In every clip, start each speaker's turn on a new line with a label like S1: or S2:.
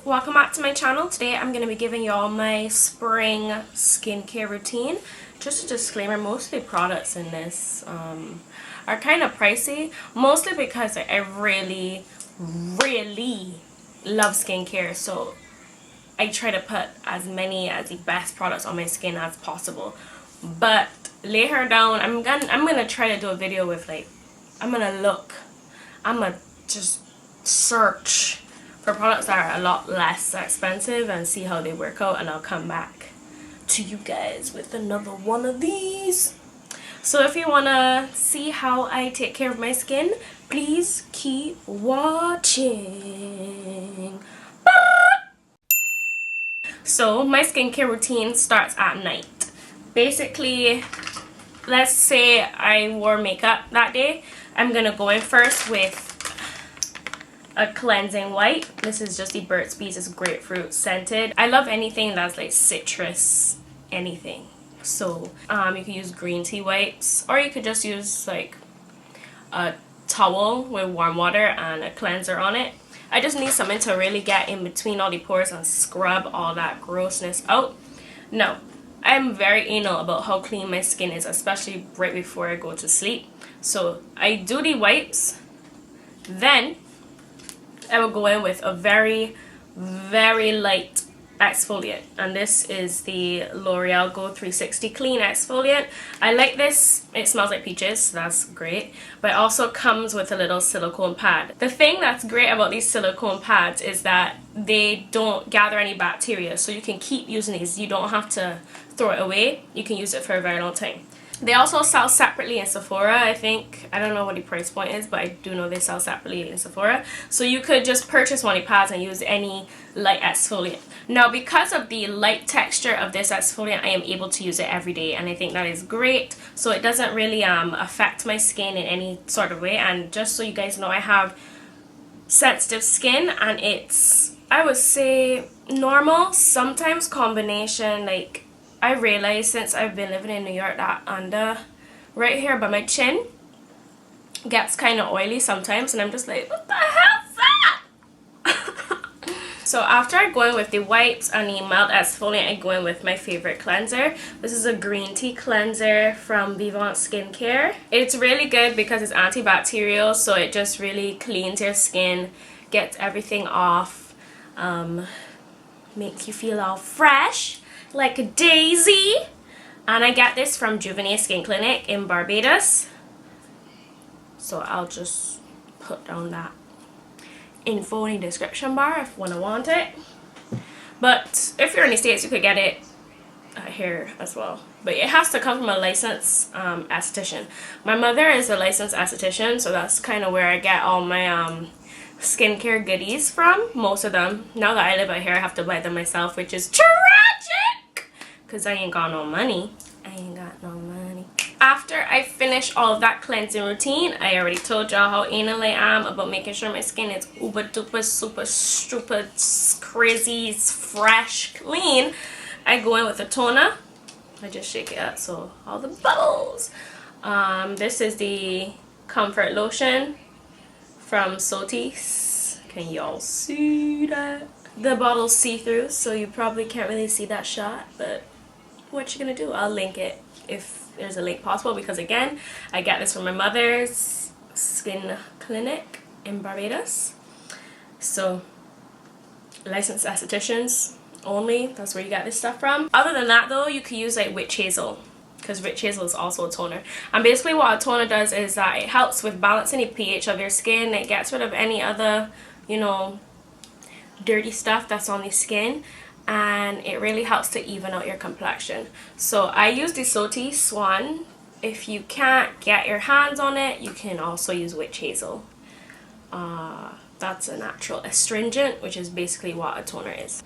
S1: welcome back to my channel. Today I'm going to be giving y'all my spring skincare routine. Just a disclaimer, most of the products in this are kind of pricey, mostly because I really love skincare, so I try to put as many as the best products on my skin as possible. But later down, I'm gonna try to do a video with I'm gonna just search for products that are a lot less expensive and see how they work out, and I'll come back to you guys with another one of these. So if you wanna see how I take care of my skin, please keep watching. So my skincare routine starts at night. Basically, let's say I wore makeup that day, I'm gonna go in first with a cleansing wipe. This is just the Burt Species Grapefruit scented. I love anything that's like citrus, anything. So you can use green tea wipes, or you could just use like a towel with warm water and a cleanser on it. I just need something to really get in between all the pores and scrub all that grossness out. Now, I'm very anal about how clean my skin is, especially right before I go to sleep. So I do the wipes, then I will go in with a very light exfoliant, and this is the L'Oreal Go 360 Clean Exfoliant. I like this. It smells like peaches, so that's great, but it also comes with a little silicone pad. The thing that's great about these silicone pads is that they don't gather any bacteria, so you can keep using these. You don't have to throw it away. You can use it for a very long time. They also sell separately in Sephora, I think. I don't know what the price point is, but I do know they sell separately in Sephora. So you could just purchase one of the pads and use any light exfoliant. Now, because of the light texture of this exfoliant, I am able to use it every day, and I think that is great. So it doesn't really affect my skin in any sort of way. And just so you guys know, I have sensitive skin, and it's, I would say, normal, sometimes combination. Like, I realized since I've been living in New York that under right here by my chin gets kind of oily sometimes, and I'm just like, what the hell's that? So after I go in with the wipes and the mild exfoliant, I go in with my favorite cleanser. This is a green tea cleanser from Vivant skincare. It's really good because it's antibacterial, so it just really cleans your skin, gets everything off, makes you feel all fresh like a daisy. And I get this from Juvenee Skin Clinic in Barbados, so I'll just put down that info in the description bar if you want it. But if you're in the States, you could get it here as well, but it has to come from a licensed esthetician. My mother is a licensed esthetician, so that's kind of where I get all my skincare goodies from. Most of them, now that I live out here, I have to buy them myself, which is tragic because I ain't got no money. After I finish all of that cleansing routine, I already told y'all how anal I am about making sure my skin is uber duper super stupid crazy fresh clean. I go in with a toner. I just shake it up so all the bubbles. This is the Comfort Lotion from Sotis. Can y'all see that? The bottle's see-through, so you probably can't really see that shot, but what you gonna do? I'll link it if there's a link possible, because again, I get this from my mother's skin clinic in Barbados. So licensed estheticians only, that's where you get this stuff from. Other than that though, you could use like witch hazel, because witch hazel is also a toner. And basically what a toner does is that it helps with balancing the pH of your skin. It gets rid of any other, you know, dirty stuff that's on the skin, and it really helps to even out your complexion. So I use the Sotis one. If you can't get your hands on it, you can also use witch hazel. That's a natural astringent, which is basically what a toner is.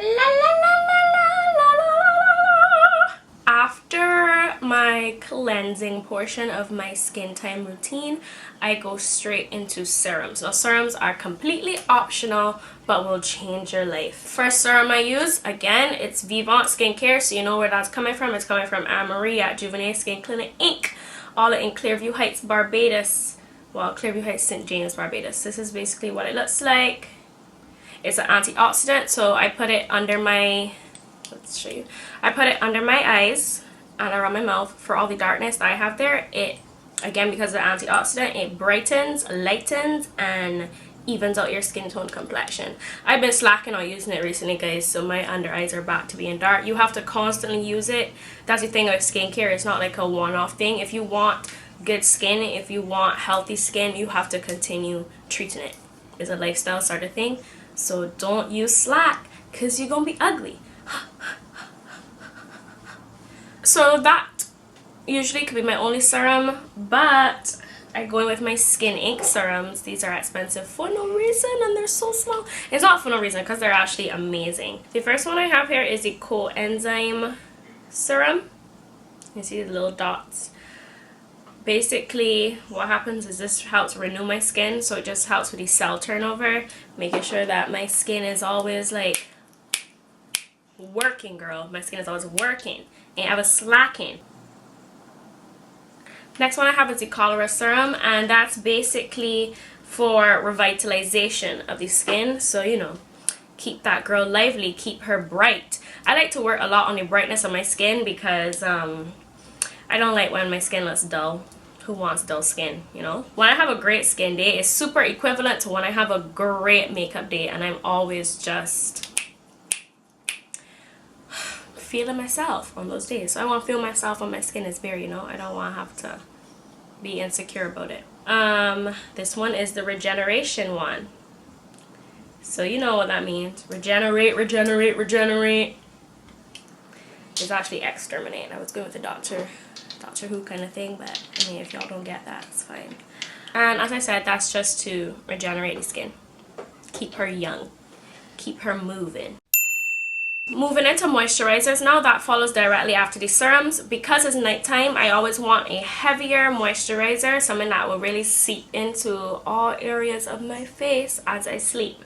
S1: After my cleansing portion of my skin time routine, I go straight into serums. Now, serums are completely optional, but will change your life. First serum I use, again, it's Vivant Skincare, so you know where that's coming from. It's coming from Anne-Marie at Juvenee Skin Clinic Inc. All in Clerview Heights, Barbados. Well, Clerview Heights, St. James, Barbados. This is basically what it looks like. It's an antioxidant, so I put it under my, let's show you, I put it under my eyes and around my mouth for all the darkness that I have there. It, again, because of the antioxidant, it brightens, lightens, and evens out your skin tone complexion. I've been slacking on using it recently, guys, so my under eyes are back to being dark. You have to constantly use it. That's the thing with skincare. It's not like a one-off thing. If you want good skin, if you want healthy skin, you have to continue treating it. It's a lifestyle sort of thing. So don't use slack, because you're gonna be ugly. So that usually could be my only serum, but I go in with my Skin Ink serums. These are expensive for no reason, and they're so small. It's not for no reason, because they're actually amazing. The first one I have here is the coenzyme serum. You see the little dots. Basically, what happens is this helps renew my skin, so it just helps with the cell turnover, making sure that my skin is always like working, girl. My skin is always working, and I was slacking. Next one I have is the cholera serum, and that's basically for revitalization of the skin. So, you know, keep that girl lively, keep her bright. I like to work a lot on the brightness of my skin because I don't like when my skin looks dull. Who wants dull skin, you know? When I have a great skin day, it's super equivalent to when I have a great makeup day, and I'm always just feeling myself on those days. So I want to feel myself when my skin is bare, you know? I don't want to have to be insecure about it. This one is the regeneration one. So you know what that means. Regenerate, regenerate, regenerate. It's actually exterminate. I was going with the Doctor Who kind of thing, but I mean, if y'all don't get that, it's fine. And as I said, that's just to regenerate the skin. Keep her young. Keep her moving. Moving into moisturizers now, that follows directly after the serums. Because it's nighttime, I always want a heavier moisturizer, something that will really seep into all areas of my face as I sleep.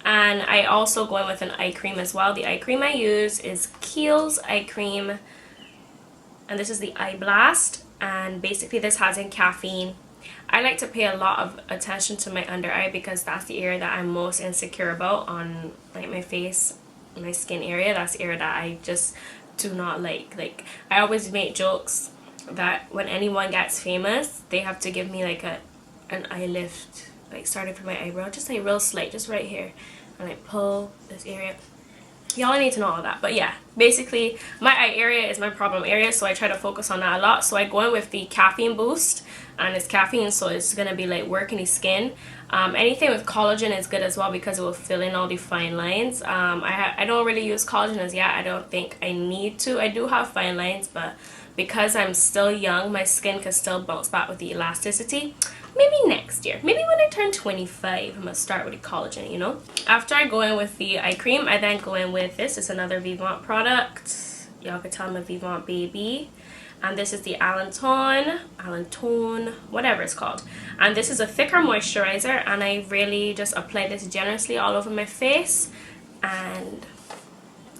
S1: And I also go in with an eye cream as well. The eye cream I use is Kiehl's eye cream, and this is the Eye Blast, and basically this has in caffeine. I like to pay a lot of attention to my under eye because that's the area that I'm most insecure about on like my face, my skin area. That's the area that I just do not like. Like, I always make jokes that when anyone gets famous, they have to give me like an eye lift, like starting from my eyebrow, just like real slight, just right here, and I pull this area. Y'all need to know all that. But yeah, basically my eye area is my problem area, so I try to focus on that a lot. So I go in with the caffeine boost, and it's caffeine, so it's gonna be like working the skin. Anything with collagen is good as well because it will fill in all the fine lines. I don't really use collagen as yet. I don't think I need to. I do have fine lines, but because I'm still young, my skin can still bounce back with the elasticity. Maybe next year. Maybe when I turn 25, I'm gonna start with the collagen, you know? After I go in with the eye cream, I then go in with this. It's another Vivant product. Y'all can tell I'm a Vivant baby. And this is the Allantoin, whatever it's called. And this is a thicker moisturizer, and I really just apply this generously all over my face and,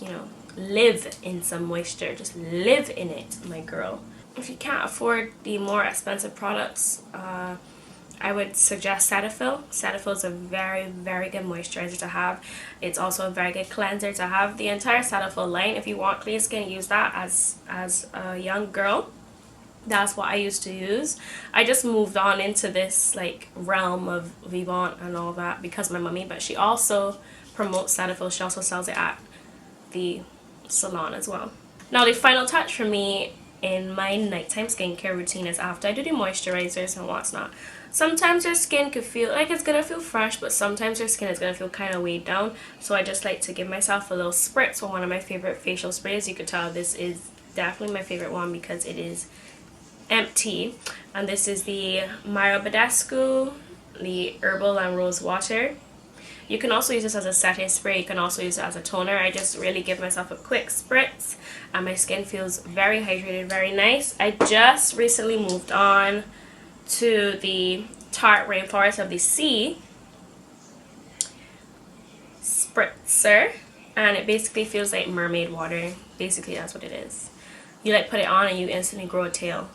S1: you know, live in some moisture. Just live in it, my girl. If you can't afford the more expensive products, I would suggest Cetaphil. Cetaphil is a very, very good moisturizer to have. It's also a very good cleanser to have. The entire Cetaphil line, if you want clean skin, use that as a young girl. That's what I used to use. I just moved on into this like realm of Vivant and all that because my mummy, but she also promotes Cetaphil. She also sells it at the salon as well. Now the final touch for me in my nighttime skincare routine is after I do the moisturizers and what's not. Sometimes your skin could feel like it's gonna feel fresh, but sometimes your skin is gonna feel kind of weighed down. So I just like to give myself a little spritz with one of my favorite facial sprays. You could tell this is definitely my favorite one because it is empty. And this is the Myra Badescu, the Herbal and Rose Water. You can also use this as a setting spray. You can also use it as a toner. I just really give myself a quick spritz and my skin feels very hydrated, very nice. I just recently moved on to the Tarte Rainforest of the Sea spritzer, and it basically feels like mermaid water. Basically that's what it is. You like put it on and you instantly grow a tail.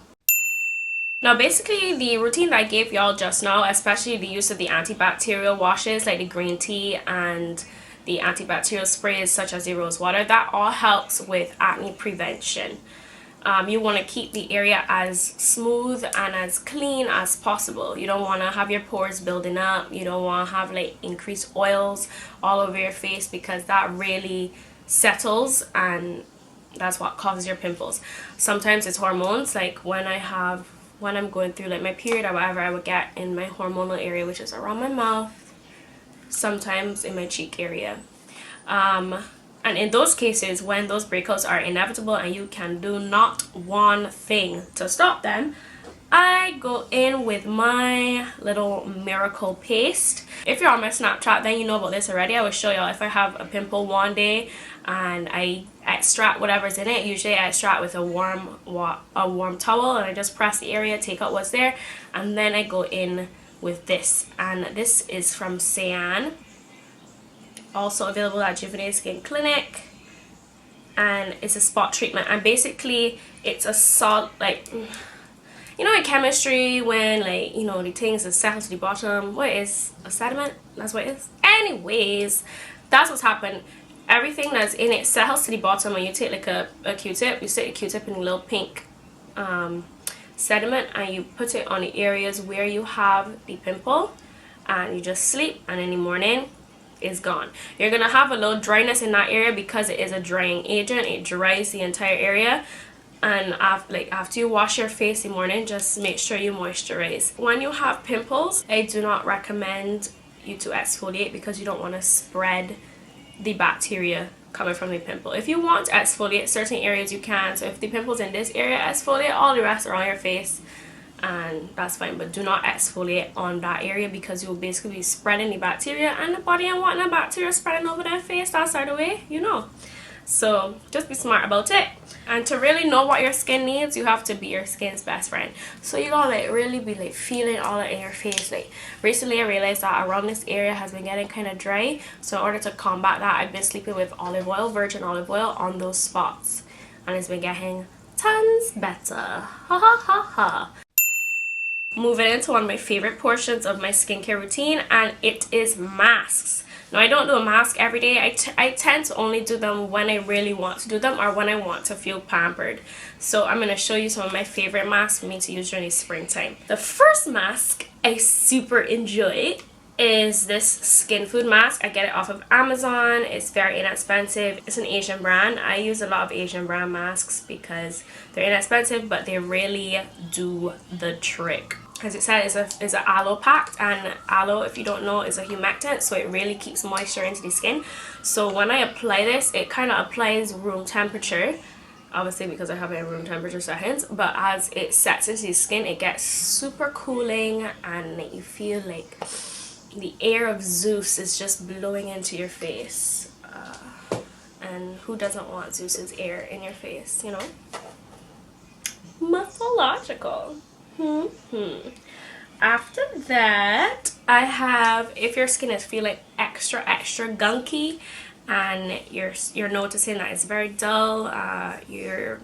S1: Now basically the routine that I gave y'all just now, especially the use of the antibacterial washes like the green tea and the antibacterial sprays such as the rose water, that all helps with acne prevention. You want to keep the area as smooth and as clean as possible. You don't want to have your pores building up. You don't want to have like increased oils all over your face, because that really settles and that's what causes your pimples. Sometimes it's hormones, like when I'm going through like my period or whatever, I would get in my hormonal area, which is around my mouth, sometimes in my cheek area. And in those cases, when those breakouts are inevitable and you can do not one thing to stop them, I go in with my little miracle paste. If you're on my Snapchat, then you know about this already. I will show y'all if I have a pimple one day and I extract whatever's in it. Usually I extract with a warm towel and I just press the area, take out what's there, and then I go in with this. And this is from Cyan. Also available at Juvenee Skin Clinic, and it's a spot treatment. And basically it's a salt, like, you know in chemistry when like, you know, the things that settle to the bottom, what is a sediment? That's what it is. Anyways, that's what's happened. Everything that's in it settles to the bottom, and you take like a Q-tip, you stick a Q-tip in a little pink sediment, and you put it on the areas where you have the pimple, and you just sleep, and in the morning is gone. You're gonna have a little dryness in that area because it is a drying agent. It dries the entire area, and after you wash your face in the morning, just make sure you moisturize. When you have pimples, I do not recommend you to exfoliate because you don't want to spread the bacteria coming from the pimple. If you want to exfoliate certain areas, you can. So if the pimple's in this area, exfoliate. All the rest are on your face, and that's fine, but do not exfoliate on that area because you'll basically be spreading the bacteria, and the body and whatnot bacteria spreading over their face. That's out of the way, you know. So just be smart about it. And to really know what your skin needs, you have to be your skin's best friend. So you gotta like really be like feeling all that in your face. Like recently I realized that around this area has been getting kind of dry, so in order to combat that, I've been sleeping with olive oil, virgin olive oil, on those spots, and it's been getting tons better. Ha ha ha ha. Moving into one of my favorite portions of my skincare routine, and it is masks. Now I don't do a mask every day. I tend to only do them when I really want to do them or when I want to feel pampered. So I'm going to show you some of my favorite masks for me to use during the springtime. The first mask I super enjoy is this skin food mask. I get it off of Amazon. It's very inexpensive. It's an Asian brand. I use a lot of Asian brand masks because they're inexpensive, but they really do the trick. As it said, it's an aloe packed, and aloe, if you don't know, is a humectant, so it really keeps moisture into the skin. So when I apply this, it kind of applies room temperature, obviously because I have it in room temperature settings, but as it sets into the skin, it gets super cooling, and you feel like the air of Zeus is just blowing into your face. And who doesn't want Zeus's air in your face, you know? Mythological. After that, I have, if your skin is feeling extra gunky and you're noticing that it's very dull, you're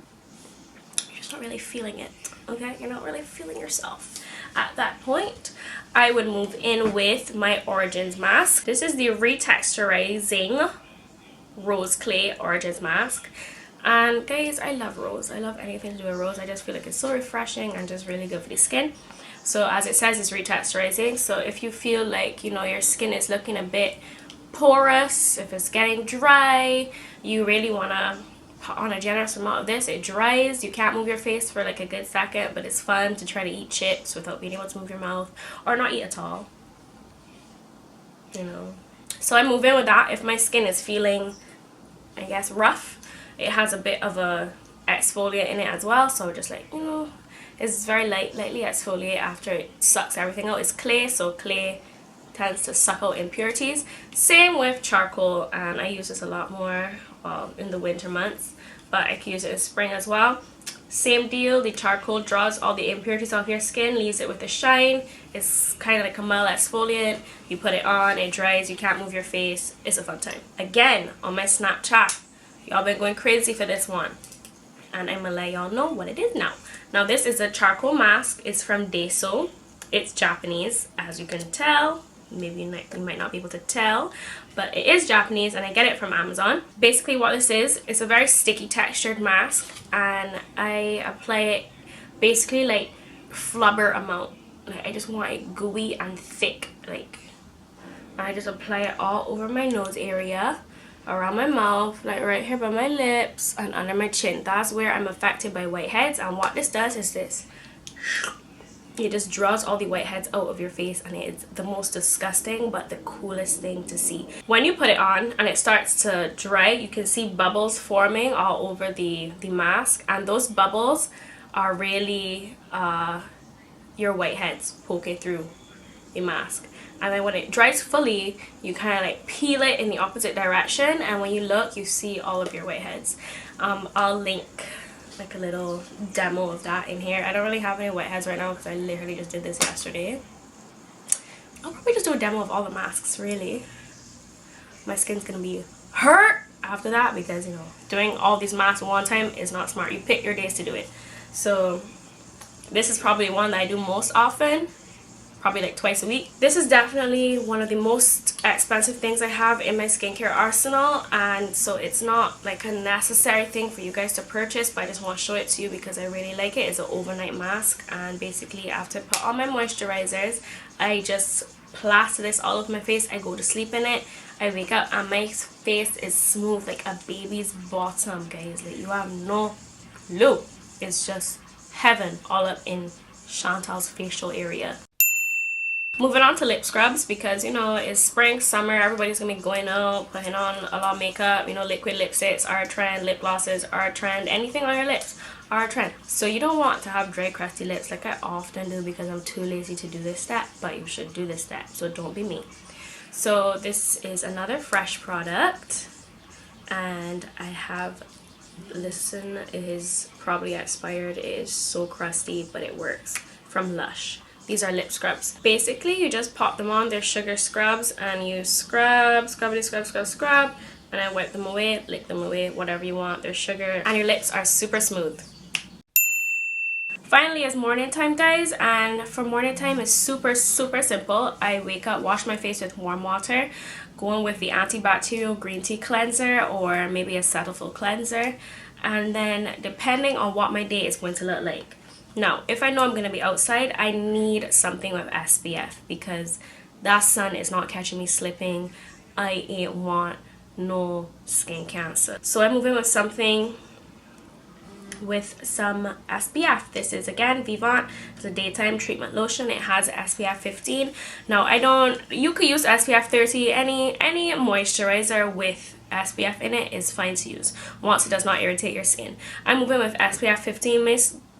S1: just not really feeling it, okay? You're not really feeling yourself at that point, I would move in with my Origins mask. This is the retexturizing rose clay Origins mask. And guys, I love rose. I love anything to do with rose. I just feel like it's so refreshing and just really good for the skin. So as it says, it's retexturizing. So if you feel like, you know, your skin is looking a bit porous, if it's getting dry, you really want to put on a generous amount of this. It dries. You can't move your face for like a good second, but it's fun to try to eat chips without being able to move your mouth, or not eat at all, you know. So I move in with that if my skin is feeling, I guess, rough. It has a bit of a exfoliant in it as well, so just like, you know, it's very lightly exfoliate after it sucks everything out. It's clay, so clay tends to suck out impurities. Same with charcoal, and I use this a lot more in the winter months, but I can use it in spring as well. Same deal, the charcoal draws all the impurities off your skin, leaves it with a shine. It's kind of like a mild exfoliant. You put it on, it dries, you can't move your face. It's a fun time. Again, on my Snapchat, y'all been going crazy for this one. and I'm gonna let y'all know what it is now. Now this is a charcoal mask. It's from Daiso. It's Japanese, as you can tell. Maybe you might not be able to tell, but it is Japanese, and I get it from Amazon. Basically what this is, it's a very sticky textured mask, and I apply it basically like flubber amount. Like I just want it gooey and thick. Like I just apply it all over my nose area, around my mouth, like right here by my lips and under my chin. That's where I'm affected by whiteheads, and what this does is this. It just draws all the whiteheads out of your face, and it's the most disgusting but the coolest thing to see. When you put it on and it starts to dry, you can see bubbles forming all over the mask, and those bubbles are really your whiteheads poking through the mask. And then when it dries fully, you kind of like peel it in the opposite direction, and when you look, you see all of your whiteheads. I'll link like a little demo of that in here. I don't really have any whiteheads right now because I literally just did this yesterday. I'll probably just do a demo of all the masks, really. My skin's gonna be hurt after that because, you know, doing all these masks at one time is not smart. You pick your days to do it. So this is probably one that I do most often, probably like twice a week. This is definitely one of the most expensive things I have in my skincare arsenal, and so it's not like a necessary thing for you guys to purchase, but I just want to show it to you because I really like it. It's an overnight mask, and basically after I put on my moisturizers, I just plaster this all over my face. I go to sleep in it. I wake up and my face is smooth like a baby's bottom, guys. Like, you have no clue. It's just heaven all up in Chantal's facial area. Moving on to lip scrubs, because, you know, it's spring, summer, everybody's gonna be going out, putting on a lot of makeup. You know, liquid lipsticks are a trend, lip glosses are a trend, anything on your lips are a trend. So you don't want to have dry, crusty lips like I often do because I'm too lazy to do this step, but you should do this step, so don't be me. So this is another Fresh product, and I have, listen, it is probably expired. It is so crusty, but it works, from Lush. These are lip scrubs. Basically, you just pop them on. They're sugar scrubs, and you scrub, scrubbity, scrub, scrub, scrub, and I wipe them away, lick them away, whatever you want. They're sugar, and your lips are super smooth. Finally is morning time, guys, and for morning time it's super simple. I wake up, wash my face with warm water, go in with the antibacterial green tea cleanser or maybe a Cetaphil cleanser, and then depending on what my day is going to look like. Now, if I know I'm going to be outside, I need something with SPF because that sun is not catching me slipping. I ain't want no skin cancer. So I'm moving with something with some SPF. This is again Vivant. It's a daytime treatment lotion. It has SPF 15. Now you could use SPF 30. Any moisturizer with SPF in it is fine to use once it does not irritate your skin. I'm moving with SPF 15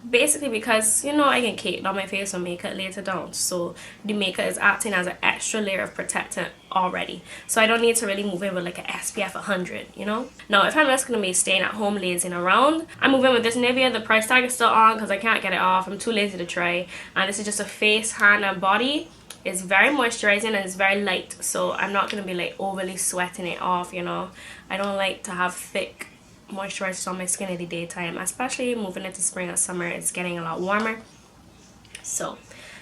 S1: basically because, you know, I get caked on my face on makeup later down, so the makeup is acting as an extra layer of protectant already, so I don't need to really move in with like an SPF 100, you know. Now if I'm just gonna be staying at home lazing around, I'm moving with this Nivea. The price tag is still on because I can't get it off. I'm too lazy to try, and this is just a face, hand and body. It's very moisturizing and it's very light, so I'm not gonna be like overly sweating it off, you know. I don't like to have thick moisturizers on my skin in the daytime, especially moving into spring and summer. It's getting a lot warmer, so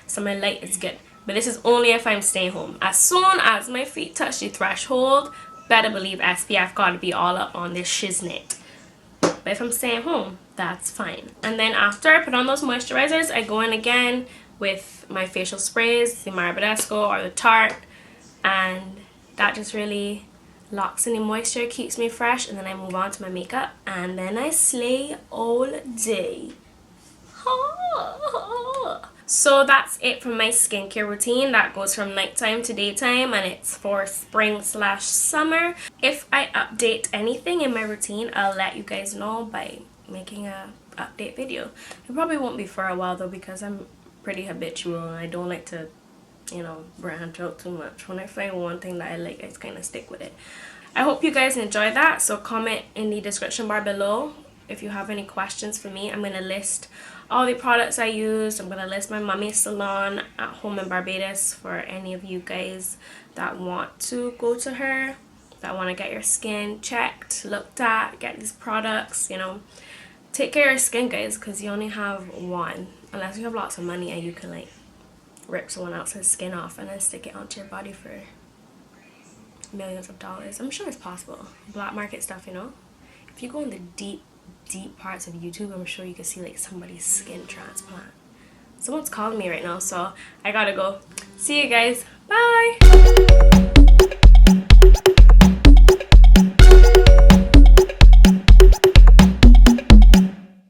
S1: summer light is good, but this is only if I'm staying home. As soon as my feet touch the threshold, better believe SPF gotta be all up on this shiznit. But if I'm staying home, that's fine. And then after I put on those moisturizers, I go in again with my facial sprays, the Barbados or the Tarte, and that just really locks in the moisture, keeps me fresh, and then I move on to my makeup, and then I slay all day. So that's it for my skincare routine. That goes from nighttime to daytime, and it's for spring/summer. If I update anything in my routine, I'll let you guys know by making a update video. It probably won't be for a while though, because I'm pretty habitual and I don't like to, you know, branch out too much. When I find one thing that I like, I just kind of stick with it. I hope you guys enjoyed that, so comment in the description bar below if you have any questions for me. I'm going to list all the products I used. I'm going to list my mummy's salon at home in Barbados for any of you guys that want to go to her, that want to get your skin checked, looked at, get these products, you know, take care of your skin, guys, because you only have one. Unless you have lots of money and you can like rip someone else's skin off and then stick it onto your body for millions of dollars. I'm sure it's possible. Black market stuff, you know. If you go in the deep parts of YouTube, I'm sure you can see like somebody's skin transplant. Someone's calling me right now, so I gotta go. See you guys. Bye.